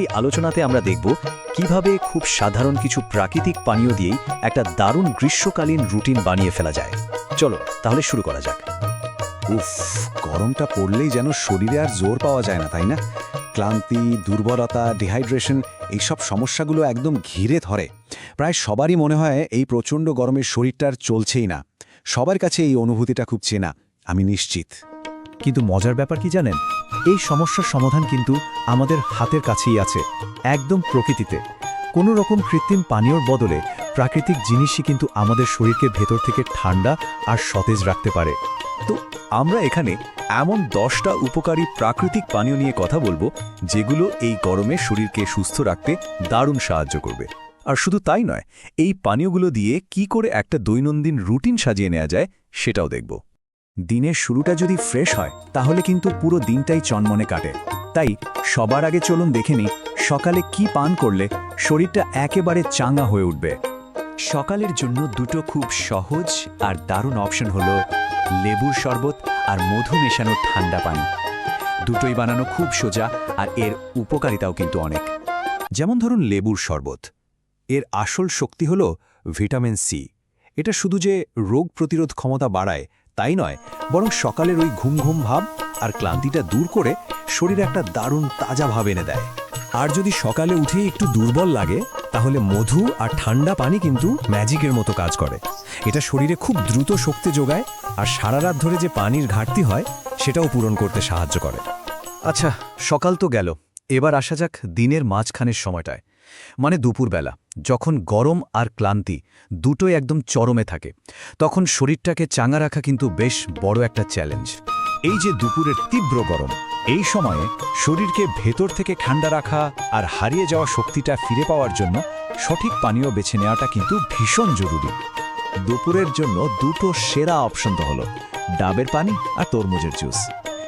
এই আলোচনাতে আমরা দেখব কিভাবে খুব সাধারণ কিছু প্রাকৃতিক পানীয় দিয়েই একটা দারুণ গ্রীষ্মকালীন রুটিন বানিয়ে ফেলা যায়। চলো তাহলে শুরু করা যাক। উফ, গরমটা পড়লেই যেন শরীরে আর জোর পাওয়া যায় না, তাই না? ক্লান্তি, দুর্বলতা, ডিহাইড্রেশন এইসব সমস্যাগুলো একদম ঘিরে ধরে। প্রায় সবারই মনে হয় এই প্রচণ্ড গরমের শরীরটার চলছেই না। সবার কাছে এই অনুভূতিটা খুব চেনা, আমি নিশ্চিত। কিন্তু মজার ব্যাপার কি জানেন, এই সমস্যার সমাধান কিন্তু আমাদের হাতের কাছেই আছে, একদম প্রকৃতিতে। কোনো রকম কৃত্রিম পানীয়র বদলে প্রাকৃতিক জিনিসই কিন্তু আমাদের শরীরকে ভেতর থেকে ঠান্ডা আর সতেজ রাখতে পারে। তো আমরা এখানে এমন 10টা উপকারী প্রাকৃতিক পানীয় নিয়ে কথা বলবো যেগুলো এই গরমে শরীরকে সুস্থ রাখতে দারুণ সাহায্য করবে। আর শুধু তাই নয়, এই পানীয়গুলো দিয়ে কি করে একটা দৈনন্দিন রুটিন সাজিয়ে নেওয়া যায় সেটাও দেখব। দিনের শুরুটা যদি ফ্রেশ হয় তাহলে কিন্তু পুরো দিনটাই চনমনে কাটে। তাই সবার আগে চলুন দেখে নিই সকালে কি পান করলে শরীরটা একেবারে চাঙ্গা হয়ে উঠবে। সকালের জন্য দুটো খুব সহজ আর দারুণ অপশন হলো লেবুর শরবত আর মধু মেশানো ঠান্ডা পানি। দুটোই বানানো খুব সোজা আর এর উপকারিতাও কিন্তু অনেক। যেমন ধরুন লেবুর শরবত, এর আসল শক্তি হল ভিটামিন সি। এটা শুধু যে রোগ প্রতিরোধ ক্ষমতা বাড়ায় তাই নয়, বরং সকালের ওই ঘুম ঘুম ভাব আর ক্লান্তিটা দূর করে শরীরে একটা দারুণ তাজা ভাব এনে দেয়। আর যদি সকালে উঠেই একটু দুর্বল লাগে তাহলে মধু আর ঠান্ডা পানি কিন্তু ম্যাজিকের মতো কাজ করে। এটা শরীরে খুব দ্রুত শক্তি যোগায় আর সারা রাত ধরে যে পানির ঘাটতি হয় সেটাও পূরণ করতে সাহায্য করে। আচ্ছা, সকাল তো গেল, এবার আসা যাক দিনের মাঝখানের সময়টায়, মানে দুপুরবেলা, যখন গরম আর ক্লান্তি দুটোই একদম চরমে থাকে। তখন শরীরটাকে চাঙ্গা রাখা কিন্তু বেশ বড় একটা চ্যালেঞ্জ। এই যে দুপুরের তীব্র গরম, এই সময়ে শরীরকে ভেতর থেকে ঠান্ডা রাখা আর হারিয়ে যাওয়া শক্তিটা ফিরে পাওয়ার জন্য সঠিক পানীয় বেছে নেওয়াটা কিন্তু ভীষণ জরুরি। দুপুরের জন্য দুটো সেরা অপশন তো হলো ডাবের পানি আর তরমুজের জুস।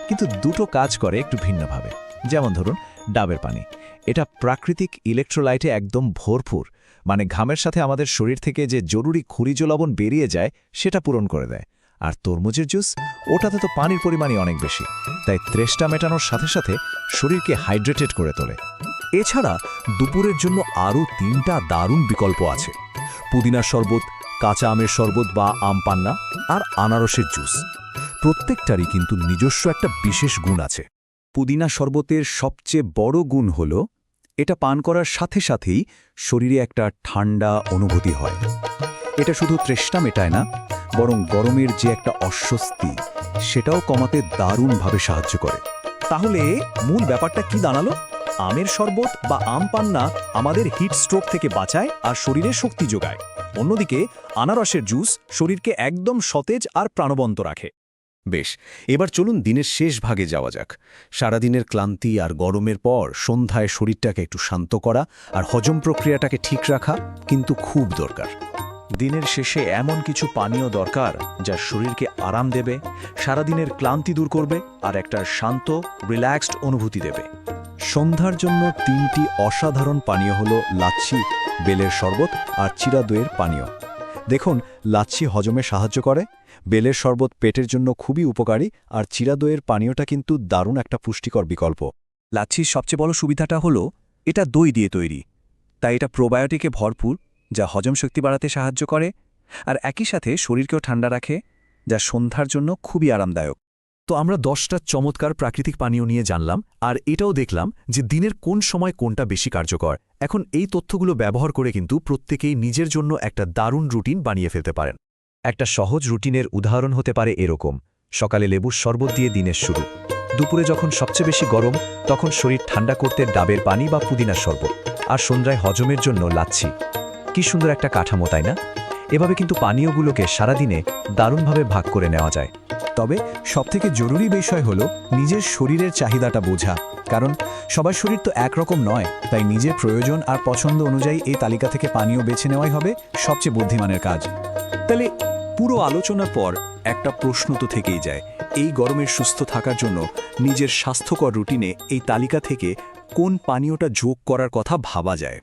কিন্তু দুটো কাজ করে একটু ভিন্নভাবে। যেমন ধরুন ডাবের পানি, এটা প্রাকৃতিক ইলেকট্রোলাইটে একদম ভরপুর, মানে ঘামের সাথে আমাদের শরীর থেকে যে জরুরি খনিজ লবণ বেরিয়ে যায় সেটা পূরণ করে দেয়। আর তরমুজের জুস, ওটাতে তো পানির পরিমাণই অনেক বেশি, তাই তৃষ্ণা মেটানোর সাথে সাথে শরীরকে হাইড্রেটেড করে তোলে। এছাড়া দুপুরের জন্য আরও 3টা দারুণ বিকল্প আছে: পুদিনার শরবত, কাঁচা আমের শরবত বা আম পান্না, আর আনারসের জুস। প্রত্যেকটারই কিন্তু নিজস্ব একটা বিশেষ গুণ আছে। পুদিনা শরবতের সবচেয়ে বড় গুণ হল এটা পান করার সাথে সাথেই শরীরে একটা ঠান্ডা অনুভূতি হয়। এটা শুধু তৃষ্ণা মেটায় না, বরং গরমের যে একটা অস্বস্তি সেটাও কমাতে দারুণভাবে সাহায্য করে। তাহলে মূল ব্যাপারটা কি দাঁড়ালো? আমের শরবত বা আম পান্না আমাদের হিট স্ট্রোক থেকে বাঁচায় আর শরীরে শক্তি যোগায়। অন্যদিকে আনারসের জুস শরীরকে একদম সতেজ আর প্রাণবন্ত রাখে। বেশ, এবার চলুন দিনের শেষ ভাগে যাওয়া যাক। সারাদিনের ক্লান্তি আর গরমের পর সন্ধ্যায় শরীরটাকে একটু শান্ত করা আর হজম প্রক্রিয়াটাকে ঠিক রাখা কিন্তু খুব দরকার। দিনের শেষে এমন কিছু পানীয় দরকার যা শরীরকে আরাম দেবে, সারাদিনের ক্লান্তি দূর করবে আর একটা শান্ত, রিল্যাক্সড অনুভূতি দেবে। সন্ধ্যার জন্য 3টি অসাধারণ পানীয় হলো লাচ্ছি, বেলের শরবত আর চিরা দইয়ের পানীয়। দেখুন, লাচ্ছি হজমে সাহায্য করে, বেলের শরবত পেটের জন্য খুবই উপকারী, আর চিরা দইয়ের পানীয়টা কিন্তু দারুণ একটা পুষ্টিকর বিকল্প। লাচ্ছির সবচেয়ে বড় সুবিধাটা হলো এটা দই দিয়ে তৈরি, তাই এটা প্রোবায়োটিকে ভরপুর, যা হজম শক্তি বাড়াতে সাহায্য করে আর একই সাথে শরীরকেও ঠান্ডা রাখে, যা সন্ধ্যার জন্য খুবই আরামদায়ক। তো আমরা 10টা চমৎকার প্রাকৃতিক পানীয় নিয়ে জানলাম, আর এটাও দেখলাম যে দিনের কোন সময় কোনটা বেশি কার্যকর। এখন এই তথ্যগুলো ব্যবহার করে কিন্তু প্রত্যেকেই নিজের জন্য একটা দারুণ রুটিন বানিয়ে ফেলতে পারেন। একটা সহজ রুটিনের উদাহরণ হতে পারে এরকম: সকালে লেবুর শরবত দিয়ে দিনের শুরু, দুপুরে যখন সবচেয়ে বেশি গরম তখন শরীর ঠান্ডা করতে ডাবের পানি বা পুদিনার শরবত, আর সন্ধ্যায় হজমের জন্য লাচ্ছি। কি সুন্দর একটা কাঠামো, তাই না? এভাবে কিন্তু পানীয়গুলোকে সারাদিনে দারুণভাবে ভাগ করে নেওয়া যায়। তবে সবথেকে জরুরি বিষয় হলো নিজের শরীরের চাহিদাটা বোঝা, কারণ সবার শরীর তো একরকম নয়। তাই নিজের প্রয়োজন আর পছন্দ অনুযায়ী এই তালিকা থেকে পানীয় বেছে নেওয়াই হবে সবচেয়ে বুদ্ধিমানের কাজ। তাহলে পুরো আলোচনার পর একটা প্রশ্ন তো থেকেই যায়, এই গরমের সুস্থ থাকার জন্য নিজের স্বাস্থ্যকর রুটিনে এই তালিকা থেকে কোন পানীয়টা যোগ করার কথা ভাবা যায়?